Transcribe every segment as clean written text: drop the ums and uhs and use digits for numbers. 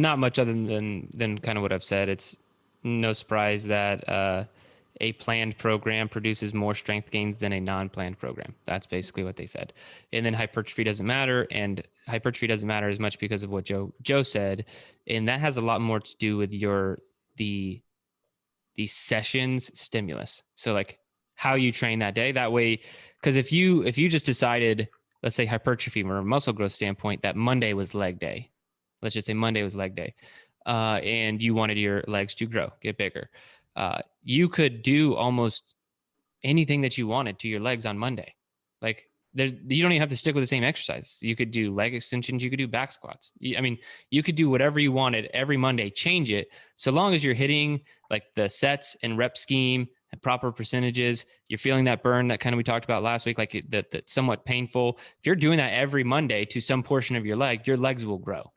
not much other than kind of what I've said. It's no surprise that a planned program produces more strength gains than a non-planned program. That's basically what they said. And then hypertrophy doesn't matter, and hypertrophy doesn't matter as much because of what Joe said, and that has a lot more to do with the sessions stimulus. So like how you train that day. That way, because if you just decided, let's say hypertrophy from a muscle growth standpoint, that Monday was leg day. Let's just say Monday was leg day, and you wanted your legs to grow, get bigger. You could do almost anything that you wanted to your legs on Monday. Like you don't even have to stick with the same exercise. You could do leg extensions. You could do back squats. I mean, you could do whatever you wanted every Monday, change it. So long as you're hitting like the sets and rep scheme and proper percentages, you're feeling that burn that kind of we talked about last week, like that somewhat painful. If you're doing that every Monday to some portion of your legs will grow.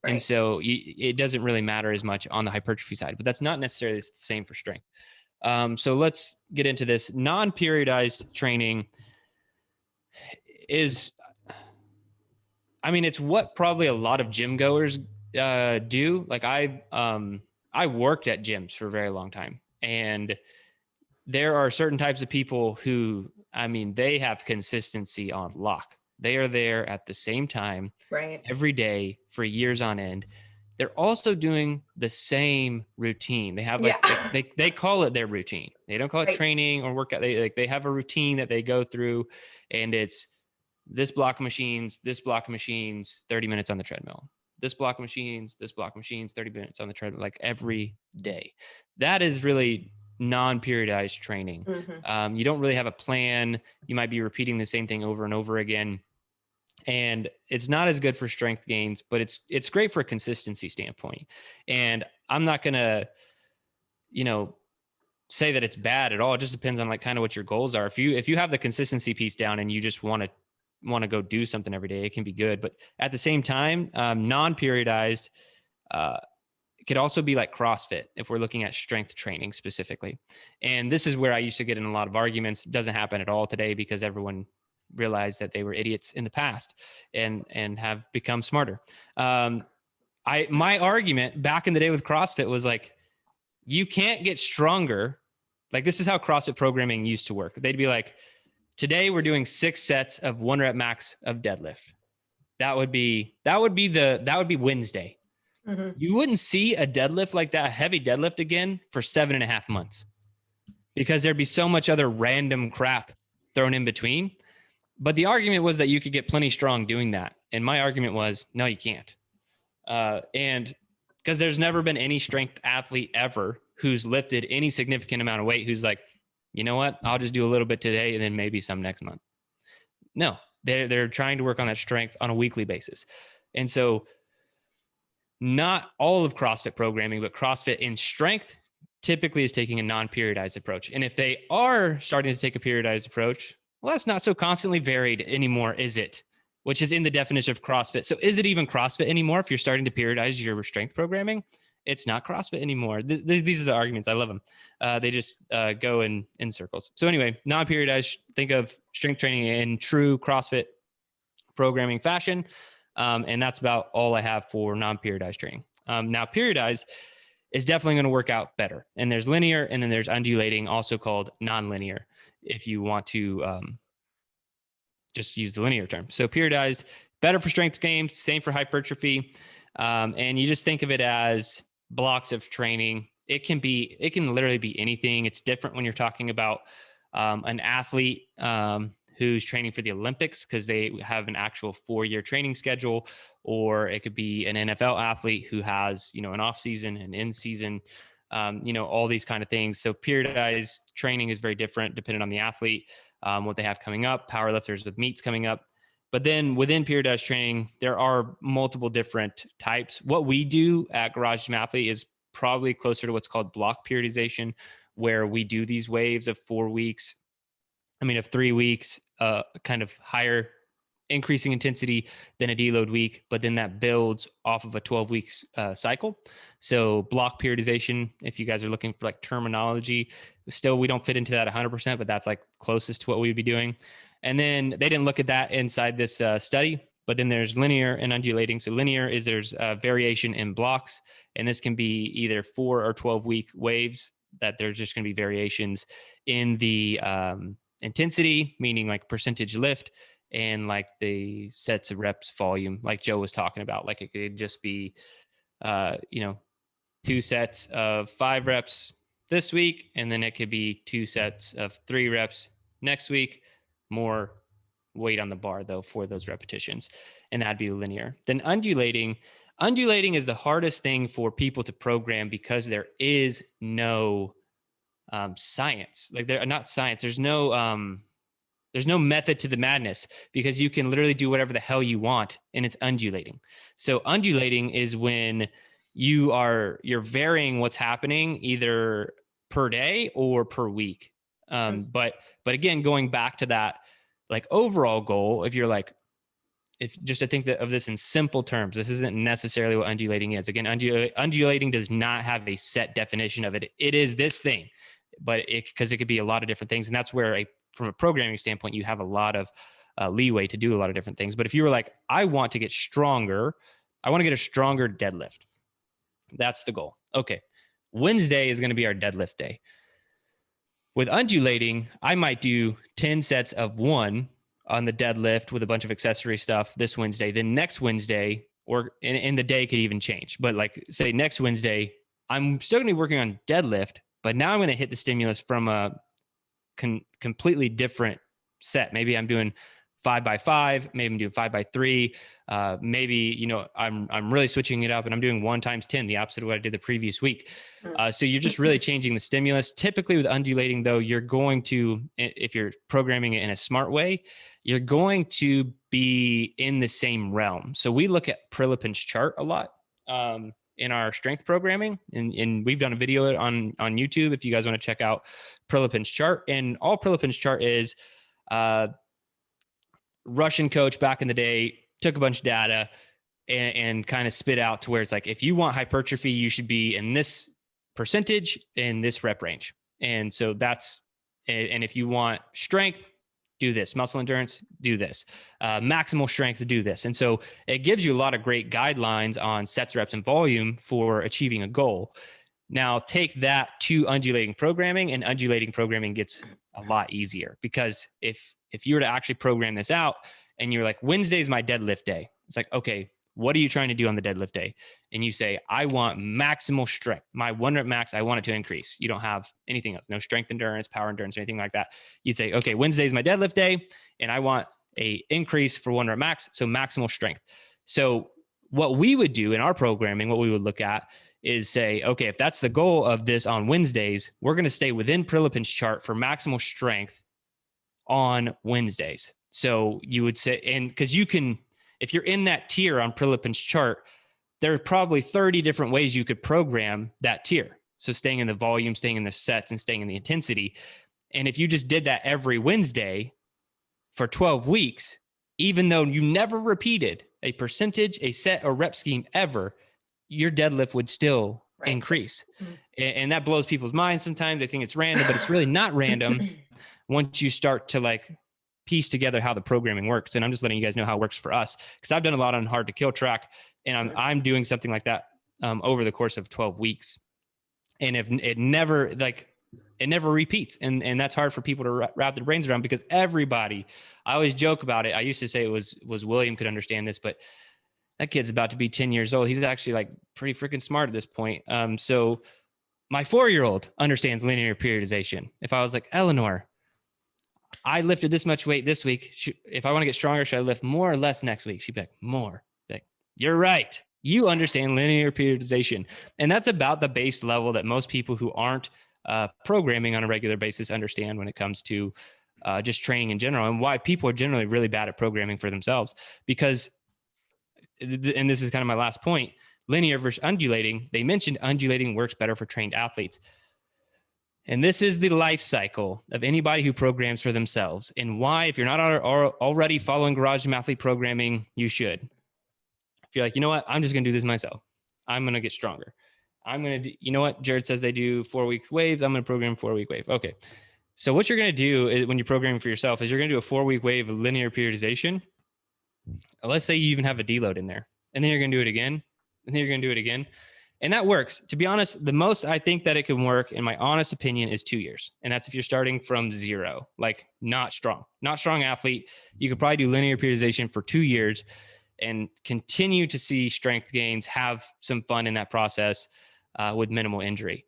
Right. And so it doesn't really matter as much on the hypertrophy side, but that's not necessarily the same for strength. So let's get into this. Non-periodized training is, I mean, it's what probably a lot of gym goers do. Like I worked at gyms for a very long time, and there are certain types of people who, I mean, they have consistency on lock. They are there at the same time, right, every day for years on end. They're also doing the same routine. They have like, they call it their routine. They don't call it training or workout. They have a routine that they go through, and it's this block of machines, 30 minutes on the treadmill, this block of machines, 30 minutes on the treadmill, like every day. That is really non-periodized training. Mm-hmm. You don't really have a plan. You might be repeating the same thing over and over again. And it's not as good for strength gains, but it's great for a consistency standpoint. And I'm not going to, say that it's bad at all. It just depends on like kind of what your goals are. If you have the consistency piece down and you just want to go do something every day, it can be good. But at the same time, non-periodized could also be like CrossFit if we're looking at strength training specifically. And this is where I used to get in a lot of arguments. It doesn't happen at all today because everyone realized that they were idiots in the past and have become smarter. My argument back in the day with CrossFit was like, you can't get stronger. Like this is how CrossFit programming used to work. They'd be like, today we're doing 6 sets of 1 rep max of deadlift. That would be Wednesday. Mm-hmm. You wouldn't see a deadlift like that, a heavy deadlift again for 7.5 months because there'd be so much other random crap thrown in between. But the argument was that you could get plenty strong doing that. And my argument was, no, you can't. And because there's never been any strength athlete ever who's lifted any significant amount of weight who's like, you know what, I'll just do a little bit today and then maybe some next month. No, they're trying to work on that strength on a weekly basis. And so not all of CrossFit programming, but CrossFit in strength typically is taking a non-periodized approach. And if they are starting to take a periodized approach, well, that's not so constantly varied anymore, is it? Which is in the definition of CrossFit. So is it even CrossFit anymore if you're starting to periodize your strength programming? It's not CrossFit anymore. These are the arguments. I love them. They just go in circles. So anyway, non-periodized, think of strength training in true CrossFit programming fashion. And that's about all I have for non-periodized training. Now, periodized is definitely going to work out better. And there's linear, and then there's undulating, also called non-linear, if you want to just use the linear term. So periodized, better for strength gains, same for hypertrophy. And you just think of it as blocks of training. It can literally be anything. It's different when you're talking about an athlete who's training for the Olympics because they have an actual 4-year training schedule, or it could be an NFL athlete who has, an off season and in season, all these kind of things. So periodized training is very different depending on the athlete, what they have coming up, powerlifters with meets coming up. But then within periodized training, there are multiple different types. What we do at Garage Gym Athlete is probably closer to what's called block periodization, where we do these waves of 4 weeks. Of 3 weeks, kind of higher increasing intensity than a deload week, but then that builds off of a 12 weeks cycle. So block periodization, if you guys are looking for like terminology, still, we don't fit into that 100%, but that's like closest to what we'd be doing. And then they didn't look at that inside this study, But then there's linear and undulating. So linear is there's variation in blocks, and this can be either 4 or 12-week waves that there's just going to be variations in the intensity, meaning like percentage lift, and like the sets of reps volume, like Joe was talking about. Like it could just be, 2 sets of 5 reps this week, and then it could be 2 sets of 3 reps next week, more weight on the bar though for those repetitions, and that'd be linear. Then undulating is the hardest thing for people to program because there is no science. Like they're not science. There's no method to the madness, because you can literally do whatever the hell you want, and it's undulating. So undulating is when you're varying what's happening either per day or per week. But again, going back to that, like overall goal, if you're like, if just to think of this in simple terms, this isn't necessarily what undulating is. Again, undulating does not have a set definition of it. It is this thing, but because it could be a lot of different things. And that's where from a programming standpoint, you have a lot of leeway to do a lot of different things. But if you were like, I want to get stronger, I want to get a stronger deadlift. That's the goal. Okay. Wednesday is going to be our deadlift day. With undulating, I might do 10 sets of 1 on the deadlift with a bunch of accessory stuff this Wednesday. Then next Wednesday, or in the day could even change, but like say next Wednesday, I'm still going to be working on deadlift, but now I'm going to hit the stimulus from a completely different set. Maybe I'm doing 5x5, maybe I'm doing 5x3. Maybe, I'm really switching it up and I'm doing 1 times 10, the opposite of what I did the previous week. So you're just really changing the stimulus. Typically with undulating though, you're going to, if you're programming it in a smart way, you're going to be in the same realm. So we look at Prilepin's chart a lot in our strength programming, and we've done a video on YouTube if you guys want to check out Prilepin's chart. And all Prilepin's chart is Russian coach back in the day took a bunch of data and kind of spit out to where it's like, if you want hypertrophy, you should be in this percentage in this rep range. And so and if you want strength, do this. Muscle endurance, do this. Maximal strength, do this. And so it gives you a lot of great guidelines on sets, reps, and volume for achieving a goal. Now take that to undulating programming, and undulating programming gets a lot easier, because if you were to actually program this out and you're like, Wednesday's my deadlift day. It's like, okay, what are you trying to do on the deadlift day? And you say, I want maximal strength. My 1 rep max, I want it to increase. You don't have anything else, no strength endurance, power endurance, or anything like that. You'd say, okay, Wednesday's my deadlift day, and I want a increase for 1 rep max, so maximal strength. So what we would do in our programming, what we would look at is say, okay, if that's the goal of this on Wednesdays, we're going to stay within Prilepin's chart for maximal strength on Wednesdays. So you would say, and because you can, if you're in that tier on Prilepin's chart, there are probably 30 different ways you could program that tier. So staying in the volume, staying in the sets, and staying in the intensity. And if you just did that every Wednesday for 12 weeks, even though you never repeated a percentage, a set, or rep scheme ever, your deadlift would still increase. And that blows people's minds sometimes. They think it's random, but it's really not random once you start to like piece together how the programming works. And I'm just letting you guys know how it works for us, because I've done a lot on Hard to Kill track, and I'm doing something like that over the course of 12 weeks. And if it never repeats. And that's hard for people to wrap their brains around, because everybody, I always joke about it. I used to say it was William could understand this, but that kid's about to be 10 years old. He's actually like pretty freaking smart at this point. So my 4-year-old understands linear periodization. If I was like, Eleanor, I lifted this much weight this week. If I want to get stronger, should I lift more or less next week? She'd be like, more. Like, you're right. You understand linear periodization. And that's about the base level that most people who aren't programming on a regular basis understand when it comes to just training in general, and why people are generally really bad at programming for themselves. Because, and this is kind of my last point, linear versus undulating, they mentioned undulating works better for trained athletes. And this is the life cycle of anybody who programs for themselves, and why, if you're not already following Garage Gym Athlete programming, you should. If you're like, you know what, I'm just going to do this myself. I'm going to get stronger. I'm going to do, you know what, Jerred says they do 4-week waves. I'm going to program 4-week wave. Okay. So what you're going to do is, when you're programming for yourself, is you're going to do a 4-week wave of linear periodization. let's say you even have a deload in there, and then you're going to do it again, and then you're going to do it again. And that works. To be honest, the most I think that it can work, in my honest opinion, is 2 years. And that's if you're starting from zero, like not strong athlete. You could probably do linear periodization for 2 years and continue to see strength gains, have some fun in that process with minimal injury.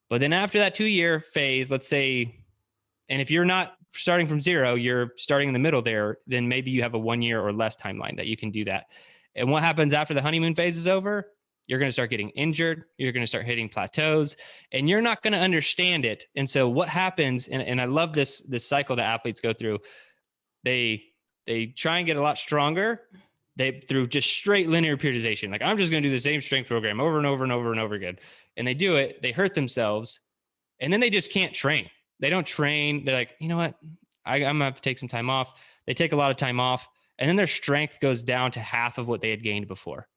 But then after that 2-year phase, let's say, and if you're not starting from zero, you're starting in the middle there, then maybe you have a 1 year or less timeline that you can do that. And what happens after the honeymoon phase is over? You're going to start getting injured. You're going to start hitting plateaus, and you're not going to understand it. And so what happens, and I love this cycle that athletes go through, they try and get a lot stronger through just straight linear periodization. Like, I'm just going to do the same strength program over and over and over and over again. And they do it, they hurt themselves, and then they just can't train. They don't train. They're like, you know what? I'm going to have to take some time off. They take a lot of time off, and then their strength goes down to half of what they had gained before.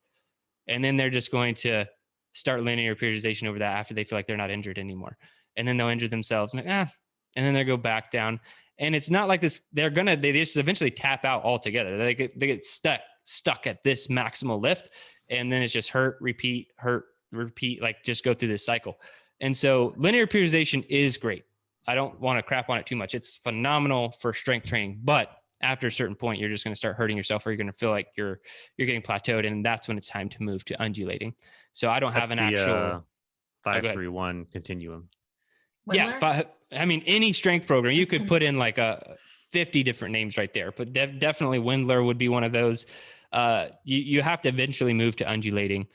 And then they're just going to start linear periodization over that after they feel like they're not injured anymore. And then they'll injure themselves. And then they go back down. And it's not like this. They just eventually tap out altogether. They get stuck at this maximal lift. And then it's just hurt, repeat, like just go through this cycle. And so linear periodization is great. I don't want to crap on it too much. It's phenomenal for strength training, but after a certain point, you're just going to start hurting yourself, or you're going to feel like you're getting plateaued, and that's when it's time to move to undulating. So I don't have an actual 5-3-1 continuum. Yeah, I mean, any strength program you could put in like 50 different names right there, but definitely Windler would be one of those. You have to eventually move to undulating,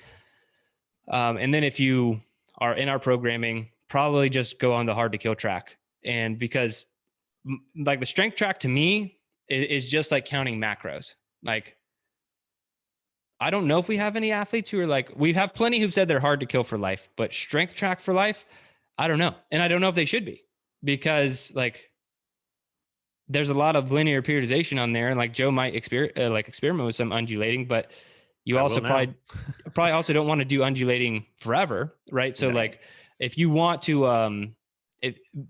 and then if you are in our programming, probably just go on the hard to kill track, and because like the strength track to me is just like counting macros. Like, I don't know if we have any athletes who are like, we have plenty who've said they're hard to kill for life, but strength track for life, I don't know. And I don't know if they should be, because like there's a lot of linear periodization on there, and like Joe might experiment with some undulating, but you also probably also don't want to do undulating forever. Right. So like if you want to,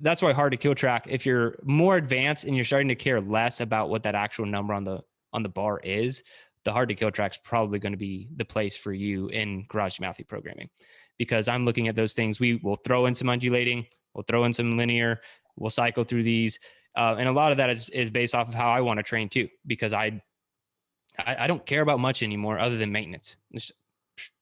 that's why hard to kill track, if you're more advanced and you're starting to care less about what that actual number on the bar is, the hard to kill track's probably going to be the place for you in garage gym athlete programming, because I'm looking at those things. We will throw in some undulating, we'll throw in some linear, we'll cycle through these. And a lot of that is based off of how I want to train too, because I don't care about much anymore other than maintenance.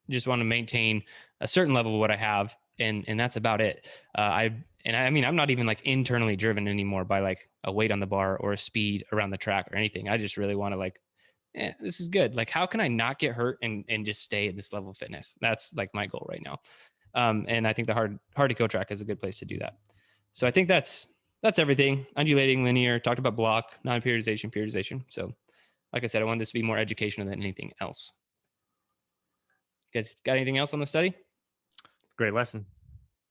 Just want to maintain a certain level of what I have. And that's about it. I mean, I'm not even like internally driven anymore by like a weight on the bar or a speed around the track or anything. I just really want to like, this is good. Like, how can I not get hurt and just stay at this level of fitness? That's like my goal right now. And I think the hard to kill track is a good place to do that. So I think that's everything. Undulating, linear, talked about block, non-periodization. So like I said, I wanted this to be more educational than anything else. You guys got anything else on the study? Great lesson.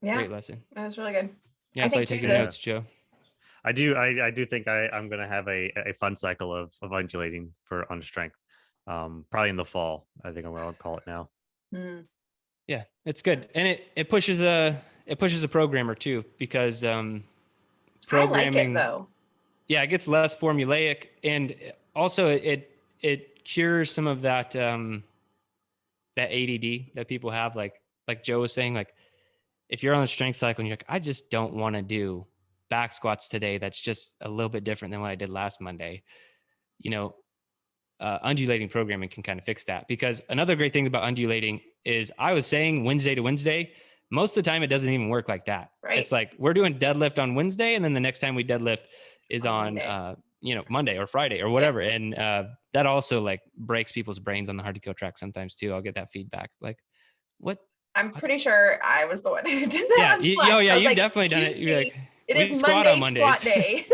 Yeah. Great lesson. That was really good. Yeah, so take your notes, Joe. I do think I'm going to have a fun cycle of undulating on strength. Probably in the fall. I think I'm going to call it now. Mm. Yeah, it's good. And it pushes a programmer too, because programming, I like it though. Yeah, it gets less formulaic, and also it cures some of that that ADD that people have, like Joe was saying, like if you're on a strength cycle and you're like, I just don't want to do back squats today, that's just a little bit different than what I did last Monday. Undulating programming can kind of fix that, because another great thing about undulating is, I was saying Wednesday to Wednesday, most of the time it doesn't even work like that. Right. It's like we're doing deadlift on Wednesday, and then the next time we deadlift is on Monday or Friday or whatever. Yeah. And that also like breaks people's brains on the hard to kill track sometimes too. I'll get that feedback. Like, what? I'm pretty sure I was the one who did that. Yeah, you've definitely done it. You're like, it is Monday squat day.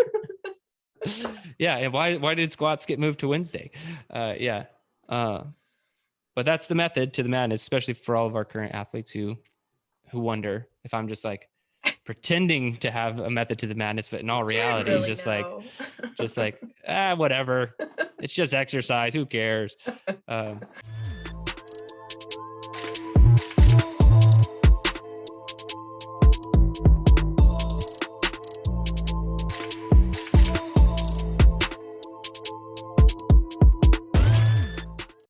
Yeah, and why did squats get moved to Wednesday? But that's the method to the madness, especially for all of our current athletes who wonder if I'm just like pretending to have a method to the madness, but in all reality, really just like whatever. It's just exercise. Who cares?